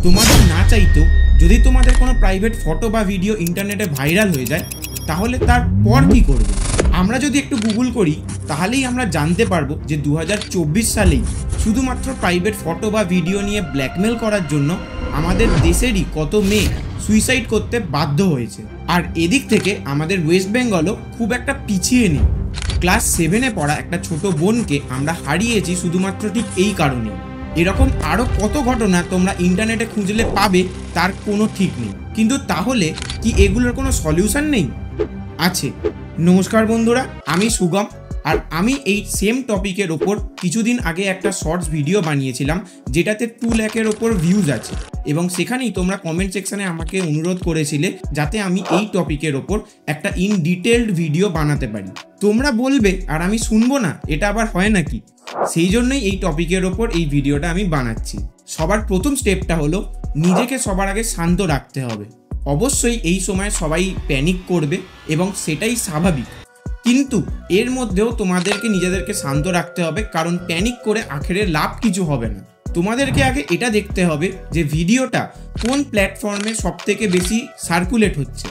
তোমাদের না চাইতেও যদি তোমাদের কোনো প্রাইভেট ফটো বা ভিডিও ইন্টারনেটে ভাইরাল হয়ে যায় তাহলে তারপর কি করবে? আমরা যদি একটু গুগল করি তাহলেই আমরা জানতে পারবো যে 2024 সালেই শুধুমাত্র প্রাইভেট ফটো বা ভিডিও নিয়ে ব্ল্যাকমেল করার জন্য আমাদের দেশেরই কত মেয়ে সুইসাইড করতে বাধ্য হয়েছে। আর এদিক থেকে আমাদের ওয়েস্ট বেঙ্গলও খুব একটা পিছিয়ে নেই। ক্লাস 7-এ পড়া একটা ছোট বোনকে আমরা হারিয়েছি শুধুমাত্র ঠিক এই কারণে। এরকম আরও কত ঘটনা তোমরা ইন্টারনেটে খুঁজলে পাবে তার কোনো ঠিক নেই। কিন্তু তাহলে কি এগুলোর কোনো সলিউশন নেই? আছে। নমস্কার বন্ধুরা, আমি সুগম, আর আমি এই সেম টপিকের ওপর কিছুদিন আগে একটা শর্টস ভিডিও বানিয়েছিলাম যেটাতে 2 লাখের ওপর ভিউজ আছে, এবং সেখানেই তোমরা কমেন্ট সেকশনে আমাকে অনুরোধ করেছিলে যাতে আমি এই টপিকের ওপর একটা ইন ডিটেলড ভিডিও বানাতে পারি। তোমরা বলবে আর আমি শুনবো না, এটা আবার হয় নাকি? সেই জন্যই এই টপিকের ওপর এই ভিডিওটা আমি বানাচ্ছি। সবার প্রথম স্টেপটা হলো নিজেকে সবার আগে শান্ত রাখতে হবে। অবশ্যই এই সময় সবাই প্যানিক করবে এবং সেটাই স্বাভাবিক, কিন্তু এর মধ্যেও তোমাদেরকে নিজেদেরকে শান্ত রাখতে হবে, কারণ প্যানিক করে আখেরে লাভ কিছু হবে না। তোমাদেরকে আগে এটা দেখতে হবে যে ভিডিওটা কোন প্ল্যাটফর্মে সবথেকে বেশি সার্কুলেট হচ্ছে।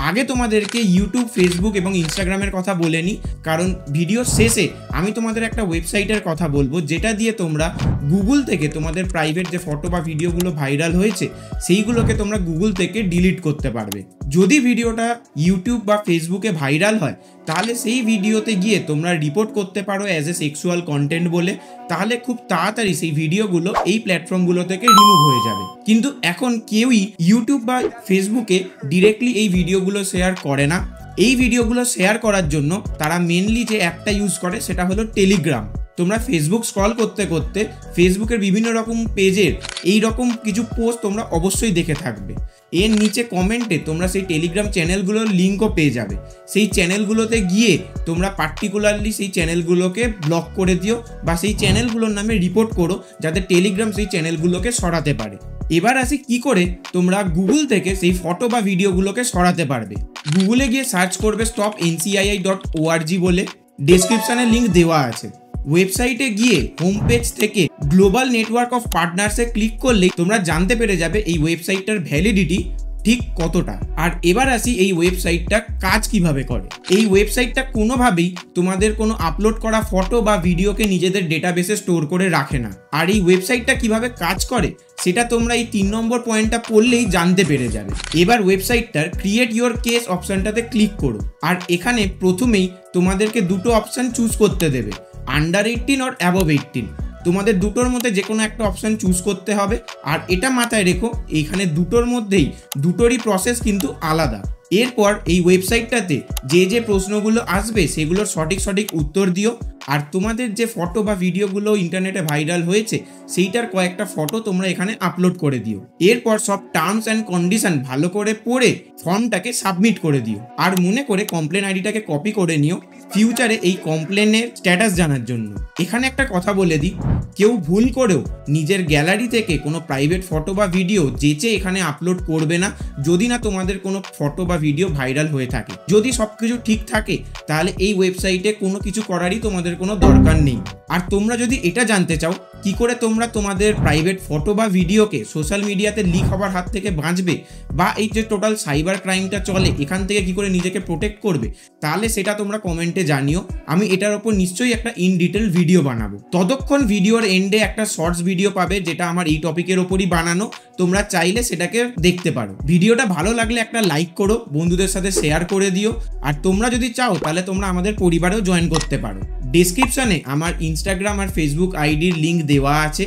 আগে তোমাদেরকে ইউটিউব, ফেসবুক এবং ইনস্টাগ্রামের কথা বলে নিই, কারণ ভিডিওর শেষে আমি তোমাদের একটা ওয়েবসাইটের কথা বলবো যেটা দিয়ে তোমরা গুগল থেকে তোমাদের প্রাইভেট যে ফটো বা ভিডিওগুলো ভাইরাল হয়েছে সেইগুলোকে তোমরা গুগল থেকে ডিলিট করতে পারবে। যদি ভিডিওটা ইউটিউব বা ফেসবুকে ভাইরাল হয় তাহলে সেই ভিডিওতে গিয়ে তোমরা রিপোর্ট করতে পারো অ্যাজ এ সেক্সুয়াল কন্টেন্ট বলে, তাহলে খুব তাড়াতাড়ি সেই ভিডিওগুলো এই প্ল্যাটফর্মগুলো থেকে রিমুভ হয়ে যাবে। কিন্তু এখন কেউই ইউটিউব বা ফেসবুকে ডিরেক্টলি এই ভিডিওগুলো শেয়ার করে না। এই ভিডিওগুলো শেয়ার করার জন্য তারা মেনলি যে অ্যাপটা ইউজ করে সেটা হলো টেলিগ্রাম। তোমরা ফেসবুক স্ক্রল করতে করতে ফেসবুকের বিভিন্ন রকম পেজের এই রকম কিছু পোস্ট তোমরা অবশ্যই দেখে থাকবে। এর নিচে কমেন্টে তোমরা সেই টেলিগ্রাম চ্যানেলগুলোর লিঙ্কও পেয়ে যাবে। সেই চ্যানেলগুলোতে গিয়ে তোমরা পার্টিকুলারলি সেই চ্যানেলগুলোকে ব্লক করে দিও বা সেই চ্যানেলগুলোর নামে রিপোর্ট করো যাতে টেলিগ্রাম সেই চ্যানেলগুলোকে সরাতে পারে। এবার আসি কি করে তোমরা গুগল থেকে সেই ফটো বা ভিডিওগুলোকে সরাতে পারবে। গুগলে গিয়ে সার্চ করবে stopncii.org বলে, ডেসক্রিপশনে লিঙ্ক দেওয়া আছে। ওয়েবসাইটে গিয়ে হোম পেজ থেকে গ্লোবাল নেটওয়ার্ক অফ পার্টনার্সে ক্লিক করলেই তোমরা জানতে পেরে যাবে এই ওয়েবসাইটটার ভ্যালিডিটি ঠিক কতটা। আর এবার আসি এই ওয়েবসাইটটা কাজ কিভাবে করে। এই ওয়েবসাইটটা কোনোভাবেই তোমাদের কোনো আপলোড করা ফটো বা ভিডিওকে নিজেদের ডেটাবেসে স্টোর করে রাখে না। আর এই ওয়েবসাইটটা কিভাবে কাজ করে সেটা তোমরা এই 3 নম্বর পয়েন্টটা পড়লেই জানতে পেরে যাবে। এবার ওয়েবসাইটটার ক্রিয়েট ইউর কেস অপশনটাতে ক্লিক করো, আর এখানে প্রথমেই তোমাদেরকে দুটো অপশন চুজ করতে দেবে, আন্ডার 18 আর অ্যাবভ 18। তোমাদের দুটোর মধ্যে যে কোনো একটা অপশান চুজ করতে হবে। আর এটা মাথায় রেখো, এইখানে দুটোর মধ্যেই দুটোরই প্রসেস কিন্তু আলাদা। এরপর এই ওয়েবসাইটটাতে যে যে প্রশ্নগুলো আসবে সেগুলোর সঠিক উত্তর দিও। আর তোমাদের যে ফটো বা ভিডিওগুলো ইন্টারনেটে ভাইরাল হয়েছে সেইটার কয়েকটা ফটো তোমরা এখানে আপলোড করে দিও। এরপর সব টার্মস অ্যান্ড কন্ডিশন ভালো করে পড়ে ফর্মটাকে সাবমিট করে দিও। আর মনে করে কমপ্লেন আইডিটাকে কপি করে নিও ফিউচারে এই কমপ্লেনের স্ট্যাটাস জানার জন্য। এখানে একটা কথা বলে দিই, কেউ ভুল করেও নিজের গ্যালারি থেকে কোনো প্রাইভেট ফটো বা ভিডিও যেচে এখানে আপলোড করবে না যদি না তোমাদের কোনো ফটো বা ভিডিও ভাইরাল হয়ে থাকে। যদি সব কিছু ঠিক থাকে তাহলে এই ওয়েবসাইটে কোনো কিছু করারই তোমাদের কোনো দরকার নেই। আর তোমরা যদি এটা জানতে চাও কি করে তোমরা তোমাদের প্রাইভেট ফটো বা ভিডিওকে সোশ্যাল মিডিয়াতে লিক হওয়ার হাত থেকে বাঁচবে, বা এই যে টোটাল সাইবার ক্রাইমটা চলে এখান থেকে কি করে নিজেকে প্রোটেক্ট করবে, তাহলে সেটা তোমরা কমেন্টে জানিও। আমি এটার ওপর নিশ্চয়ই একটা ইন ডিটেল ভিডিও বানাবো। ততক্ষণ ভিডিওর এন্ডে একটা শর্টস ভিডিও পাবে যেটা আমার এই টপিকের ওপরই বানানো, তোমরা চাইলে সেটাকে দেখতে পারো। ভিডিওটা ভালো লাগলে একটা লাইক করো, বন্ধুদের সাথে শেয়ার করে দিও। আর তোমরা যদি চাও তাহলে তোমরা আমাদের পরিবারেও জয়েন করতে পারো। ডেসক্রিপশনে আমার ইনস্টাগ্রাম আর ফেসবুক আইডির লিঙ্ক দেওয়া আছে।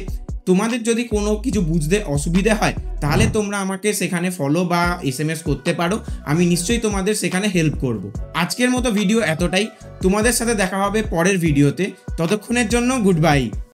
তোমাদের যদি কোনো কিছু বুঝতে অসুবিধা হয় তাহলে তোমরা আমাকে সেখানে ফলো বা SMS করতে পারো, আমি নিশ্চয়ই তোমাদের সেখানে হেল্প করব। আজকের মতো ভিডিও এতটাই, তোমাদের সাথে দেখা হবে পরের ভিডিওতে। ততক্ষণের জন্য গুড বাই।